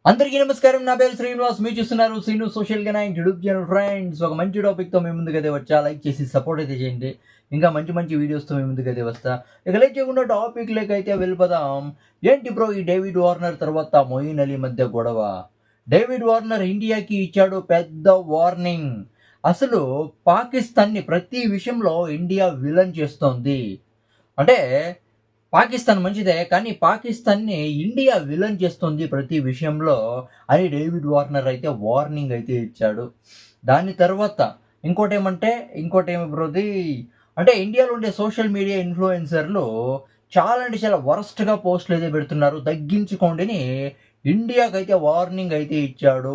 అందరికీ నమస్కారం. నా పేరు శ్రీనివాస్. మీరు చూస్తున్నారు శ్రీను సోషల్ గనైన్ యూట్యూబ్ ఛానల్. ఫ్రెండ్స్, ఒక మంచి టాపిక్తో మీ ముందుకైతే వచ్చా. లైక్ చేసి సపోర్ట్ అయితే చేయండి. ఇంకా మంచి మంచి వీడియోస్తో మీ ముందుకైతే వస్తా. ఇక లైక్ చేయకుండా టాపిక్ అయితే వెళ్ళిపోదాం. ఏంటి బ్రో ఈ డేవిడ్ వార్నర్ తర్వాత మొయిన్ అలీ మధ్య గొడవ? డేవిడ్ వార్నర్ ఇండియాకి ఇచ్చాడు పెద్ద వార్నింగ్. అసలు పాకిస్తాన్ని ప్రతి విషయంలో ఇండియా విలన్ చేస్తోంది. అంటే పాకిస్తాన్ మంచిదే, కానీ పాకిస్తాన్ని ఇండియా విలన్ చేస్తుంది ప్రతి విషయంలో అని డేవిడ్ వార్నర్ అయితే వార్నింగ్ అయితే ఇచ్చాడు. దాని తర్వాత ఇంకోటేమి బ్రోది, అంటే ఇండియాలో ఉండే సోషల్ మీడియా ఇన్ఫ్లుయెన్సర్లు చాలా అంటే చాలా వరస్ట్గా పోస్టులు అయితే పెడుతున్నారు. తగ్గించుకోండిని ఇండియాకి అయితే వార్నింగ్ అయితే ఇచ్చాడు.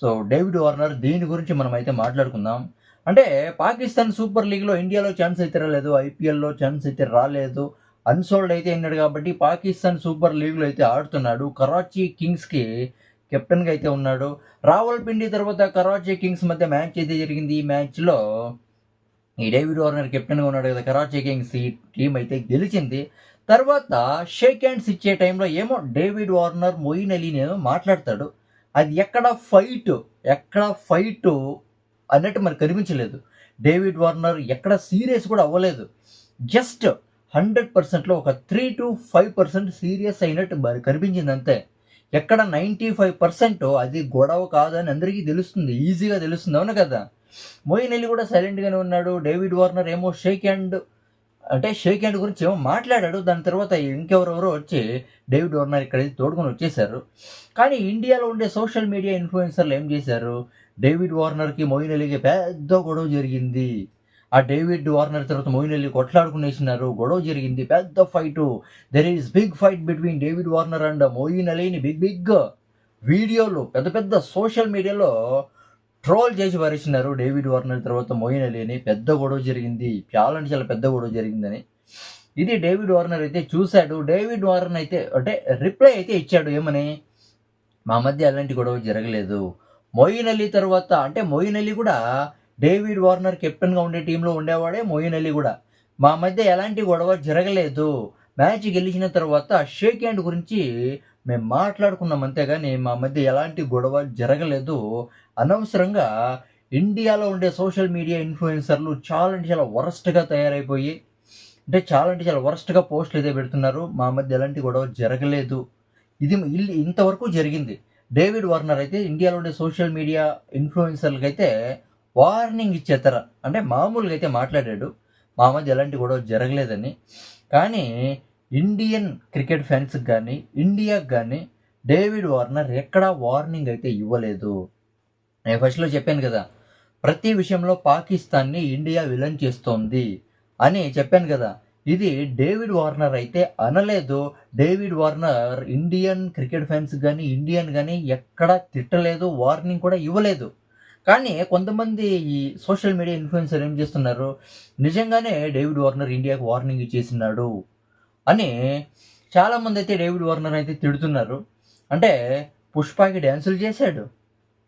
సో డేవిడ్ వార్నర్ దీని గురించి మనం అయితే మాట్లాడుకుందాం. అంటే పాకిస్తాన్ సూపర్ లీగ్లో ఇండియాలో ఛాన్స్ అయితే రాలేదు, ఐపీఎల్లో ఛాన్స్ అయితే రాలేదు, అన్సోల్డ్ అయితే అయినాడు కాబట్టి పాకిస్తాన్ సూపర్ లీగ్లో అయితే ఆడుతున్నాడు. కరాచీ కింగ్స్కి కెప్టెన్గా అయితే ఉన్నాడు. రావల్పిండి తర్వాత కరాచీ కింగ్స్ మధ్య మ్యాచ్ అయితే జరిగింది. ఈ మ్యాచ్లో ఈ డేవిడ్ వార్నర్ కెప్టెన్గా ఉన్నాడు కదా, కరాచీ కింగ్స్ ఈ టీం అయితే గెలిచింది. తర్వాత షేక్ హ్యాండ్స్ ఇచ్చే టైంలో ఏమో డేవిడ్ వార్నర్ మొయిన్ అలీని ఏమో మాట్లాడతాడు. అది ఎక్కడ ఫైటు అన్నట్టు మరి కనిపించలేదు. డేవిడ్ వార్నర్ ఎక్కడ సీరియస్ కూడా అవ్వలేదు. జస్ట్ 100%లో ఒక 3-5% సీరియస్ అయినట్టు మరి కనిపించింది అంతే. ఎక్కడ 95% అది గొడవ కాదని అందరికీ తెలుస్తుంది, ఈజీగా తెలుస్తుంది, అవును కదా. మొయిన్ అలీ కూడా సైలెంట్గానే ఉన్నాడు. డేవిడ్ వార్నర్ ఏమో షేక్ హ్యాండ్ గురించి ఏమో మాట్లాడాడు. దాని తర్వాత ఇంకెవరెవరో వచ్చి డేవిడ్ వార్నర్ ఇక్కడ తోడుకొని వచ్చేసారు. కానీ ఇండియాలో ఉండే సోషల్ మీడియా ఇన్ఫ్లుయెన్సర్లు ఏం చేశారు? డేవిడ్ వార్నర్కి మొయిన్ అలీకి పెద్ద గొడవ జరిగింది. ఆ డేవిడ్ వార్నర్ తర్వాత మొయిన్ అలీ కొట్లాడుకునేసినారు, గొడవ జరిగింది, పెద్ద fight. There is big fight between David Warner and Moeen అలీని బిగ్ వీడియోలు పెద్ద పెద్ద సోషల్ మీడియాలో ట్రోల్ చేసి పారేసినారు. డేవిడ్ వార్నర్ తర్వాత మొయిన్ అలీని పెద్ద గొడవ జరిగింది, చాలా అంటే చాలా పెద్ద గొడవ జరిగిందని. ఇది డేవిడ్ వార్నర్ అయితే చూశాడు. డేవిడ్ వార్నర్ అయితే అంటే రిప్లై అయితే ఇచ్చాడు. ఏమని? మా మధ్య ఎలాంటి గొడవ జరగలేదు. మొయిన్ అలీ తర్వాత అంటే మొయిన్ అలీ కూడా డేవిడ్ వార్నర్ కెప్టెన్గా ఉండే టీంలో ఉండేవాడే. మొయిన్ అలీ కూడా మా మధ్య ఎలాంటి గొడవ జరగలేదు. మ్యాచ్ గెలిచిన తర్వాత షేక్ హ్యాండ్ గురించి మేము మాట్లాడుకున్నాం అంతేగాని మా మధ్య ఎలాంటి గొడవ జరగలేదు. అనవసరంగా ఇండియాలో ఉండే సోషల్ మీడియా ఇన్ఫ్లుయెన్సర్లు చాలా అంటే చాలా వరస్ట్గా తయారైపోయి చాలా అంటే చాలా వరస్ట్గా పోస్టులు అయితే పెడుతున్నారు. మా మధ్య ఎలాంటి గొడవ జరగలేదు. ఇది ఇంతవరకు జరిగింది. డేవిడ్ వార్నర్ అయితే ఇండియాలో ఉండే సోషల్ మీడియా ఇన్ఫ్లుయెన్సర్లకి అయితే వార్నింగ్ ఇచ్చేతర అంటే మామూలుగా అయితే మాట్లాడాడు, మా మధ్య ఎలాంటి గొడవ జరగలేదని. కానీ ఇండియన్ క్రికెట్ ఫ్యాన్స్కి కానీ ఇండియాకి కానీ డేవిడ్ వార్నర్ ఎక్కడా వార్నింగ్ అయితే ఇవ్వలేదు. నేను ఫస్ట్లో చెప్పాను కదా, ప్రతి విషయంలో పాకిస్తాన్ని ఇండియా విలన్ చేస్తోంది అని చెప్పాను కదా. ఇది డేవిడ్ వార్నర్ అయితే అనలేదు. David Warner Indian cricket fans కానీ ఇండియన్ కానీ ఎక్కడా తిట్టలేదు, వార్నింగ్ కూడా ఇవ్వలేదు. కానీ కొంతమంది ఈ సోషల్ మీడియా ఇన్ఫ్లుయెన్సర్ ఏం చేస్తున్నారు, నిజంగానే డేవిడ్ వార్నర్ ఇండియాకు వార్నింగ్ ఇచ్చేసినాడు అని చాలామంది అయితే డేవిడ్ వార్నర్ అయితే తిడుతున్నారు. అంటే పుష్పకి డ్యాన్సులు చేశాడు,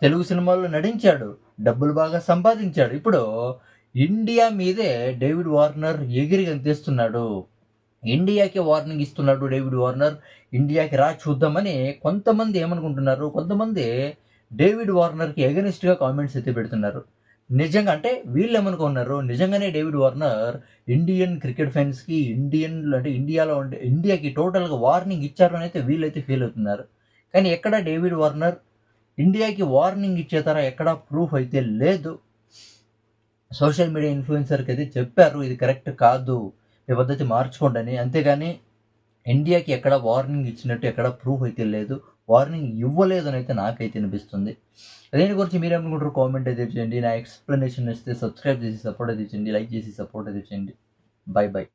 తెలుగు సినిమాల్లో నటించాడు, డబ్బులు బాగా సంపాదించాడు. ఇప్పుడు ఇండియా మీదే డేవిడ్ వార్నర్ ఎగిరి గంతేస్తున్నాడు. ఇండియాకి వార్నింగ్ ఇస్తున్నాడు డేవిడ్ వార్నర్, ఇండియాకి రా చూద్దామని కొంతమంది ఏమనుకుంటున్నారు, కొంతమంది డేవిడ్ వార్నర్కి ఎగనిస్ట్గా కామెంట్స్ అయితే పెడుతున్నారు. నిజంగా అంటే వీళ్ళు ఏమనుకున్నారు, నిజంగానే డేవిడ్ వార్నర్ ఇండియన్ క్రికెట్ ఫ్యాన్స్కి ఇండియాలో ఉండే ఇండియాకి టోటల్గా వార్నింగ్ ఇచ్చారు అని అయితే వీళ్ళైతే ఫీల్ అవుతున్నారు. కానీ ఎక్కడ డేవిడ్ వార్నర్ ఇండియాకి వార్నింగ్ ఇచ్చేతారా ఎక్కడా ప్రూఫ్ అయితే లేదు. సోషల్ మీడియా ఇన్ఫ్లుయెన్సర్కి అయితే చెప్పారు ఇది కరెక్ట్ కాదు, ఈ పద్ధతి మార్చుకోండి అని. అంతేగాని ఇండియాకి ఎక్కడ వార్నింగ్ ఇచ్చినట్టు ఎక్కడ ప్రూఫ్ అయితే లేదు, వార్నింగ్ ఇవ్వలేదు అని అయితే నాకైతే అనిపిస్తుంది. దీని గురించి మీరేమనుకుంటారు కామెంట్ అయితే చేయండి. నా ఎక్స్ప్లెనేషన్ ఇస్తే సబ్స్క్రైబ్ చేసి సపోర్ట్ అయితే చేయండి, లైక్ చేసి సపోర్ట్ అయితే చేయండి. By by.